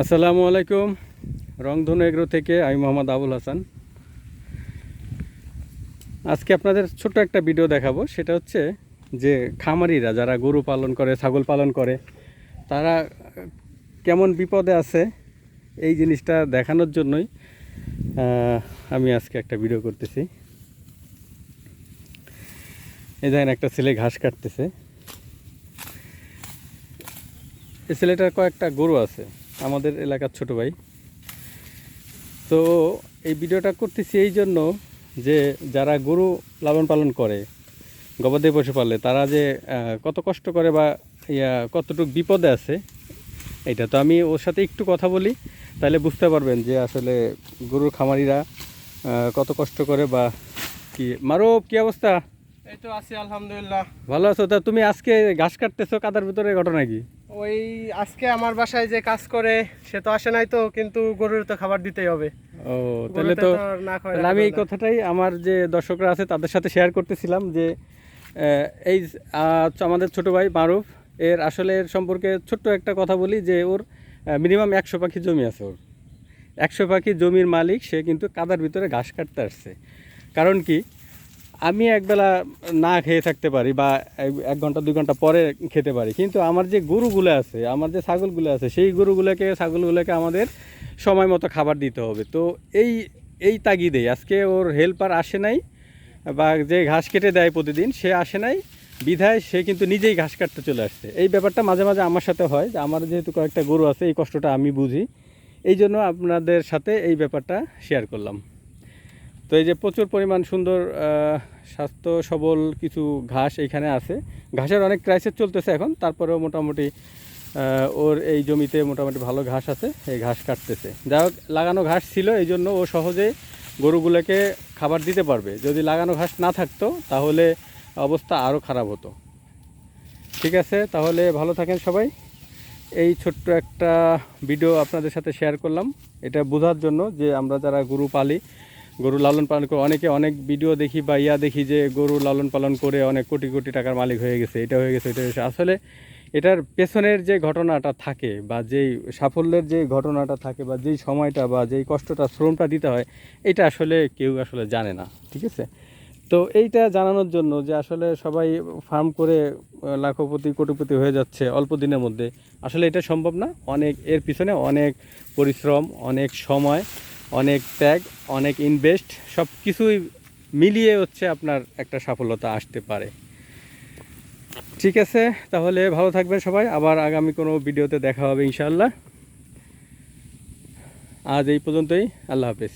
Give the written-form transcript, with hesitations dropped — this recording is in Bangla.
আসসালামু আলাইকুম। রংধনু এগ্রো থেকে আমি মোহাম্মদ আবুল হাসান। আজকে আপনাদের ছোট্ট একটা ভিডিও দেখাবো। সেটা হচ্ছে যে খামারিরা যারা গরু পালন করে, ছাগল পালন করে, তারা কেমন বিপদে আছে এই জিনিসটা দেখানোর জন্যই আমি আজকে একটা ভিডিও করতেছি। এই দেখেন, একটা ছেলে ঘাস কাটতেছে। এই ছেলেটার কয়েকটা গরু আছে, আমাদের এলাকার ছোট ভাই। তো এই ভিডিওটা করতেছি এই জন্য যে যারা গরু লালন পালন করে, গবাদি পশু পালে, তারা যে কত কষ্ট করে বা কতটুকু বিপদে আছে, এটা তো আমি ওর সাথে একটু কথা বলি, তাহলে বুঝতে পারবেন যে আসলে গরুর খামারিরা কত কষ্ট করে বা কি। মারুফ, কি অবস্থা? এই তো আছি আলহামদুলিল্লাহ। ভালো আছো? তা তুমি আজকে ঘাস কাটতেছো কাদার ভিতরে, ঘটনা কি? ওই আজকে আমার বাসায় যে কাজ করে সে তো আসে নাই, তো কিন্তু গরুর তো খাবার দিতেই হবে। ও, তাহলে তো না খাওয়াই তাহলে আমি এই কথাটাই আমার যে দর্শকরা আছে তাদের সাথে শেয়ার করতেছিলাম যে এই আমাদের ছোট ভাই মারুফ, এর আসলে এর সম্পর্কে ছোট্ট একটা কথা বলি যে ওর মিনিমাম 100 পাখি জমি আছে। ওর 100 পাখি জমির মালিক, সে কিন্তু কাদার ভিতরে ঘাস কাটতে আসছে। কারণ কি, আমি একবেলা না খেয়ে থাকতে পারি বা 1 ঘন্টা 2 ঘন্টা পরে খেতে পারি, কিন্তু আমার যে গরুগুলো আছে, আমার যে ছাগলগুলো আছে, সেই ছাগলগুলোকে আমাদের সময় মতো খাবার দিতে হবে। তো এই এই তাগিদেই আজকে ওর হেল্পার আসে নাই, বা যে ঘাস কেটে দেয় প্রতিদিন সে আসে নাই, বিধায় সে কিন্তু নিজেই ঘাস কাটতে চলে আসছে। এই ব্যাপারটা মাঝে মাঝে আমার সাথে হয়, যে আমার যেহেতু কয়েকটা গরু আছে, এই কষ্টটা আমি বুঝি, এই জন্য আপনাদের সাথে এই ব্যাপারটা শেয়ার করলাম। তো এই যে প্রচুর পরিমাণ সুন্দর স্বাস্থ্য সবল কিছু ঘাস এইখানে আছে। ঘাসের অনেক ক্রাইসিস চলতেছে এখন, তারপরেও মোটামুটি ওর এই জমিতে মোটামুটি ভালো ঘাস আছে, এই ঘাস কাটতেছে। যাই হোক, লাগানো ঘাস ছিল, এই জন্য ও সহজে গরুগুলোকে খাবার দিতে পারবে। যদি লাগানো ঘাস না থাকতো তাহলে অবস্থা আরও খারাপ হতো। ঠিক আছে, তাহলে ভালো থাকেন সবাই। এই ছোট্ট একটা ভিডিও আপনাদের সাথে শেয়ার করলাম, এটা বোঝার জন্য যে আমরা যারা গরু পালি, গরু লালন পালন করে, অনেকে অনেক ভিডিও দেখি বা দেখি যে গরু লালন পালন করে অনেক কোটি কোটি টাকার মালিক হয়ে গেছে, এটা হয়ে গেছে, এটা হয়েছে। আসলে এটার পেছনের যে ঘটনাটা থাকে বা যেই সাফল্যের যে ঘটনাটা থাকে বা যেই সময়টা বা যেই কষ্টটা, শ্রমটা দিতে হয়, এটা আসলে কেউ আসলে জানে না। ঠিক আছে, তো এইটা জানানোর জন্য যে আসলে সবাই ফার্ম করে লাখপতি কোটিপতি হয়ে যাচ্ছে অল্প দিনের মধ্যে, আসলে এটা সম্ভব না। অনেক এর পিছনে অনেক পরিশ্রম, অনেক সময়, অনেক ত্যাগ, অনেক ইনভেস্ট, সব কিছুই মিলিয়ে হচ্ছে আপনার একটা সফলতা আসতে পারে। ঠিক আছে, তাহলে ভালো থাকবেন সবাই। আবার আগামী কোনো ভিডিওতে দেখা হবে ইনশাআল্লাহ। আজ এই পর্যন্তই। আল্লাহ হাফেজ।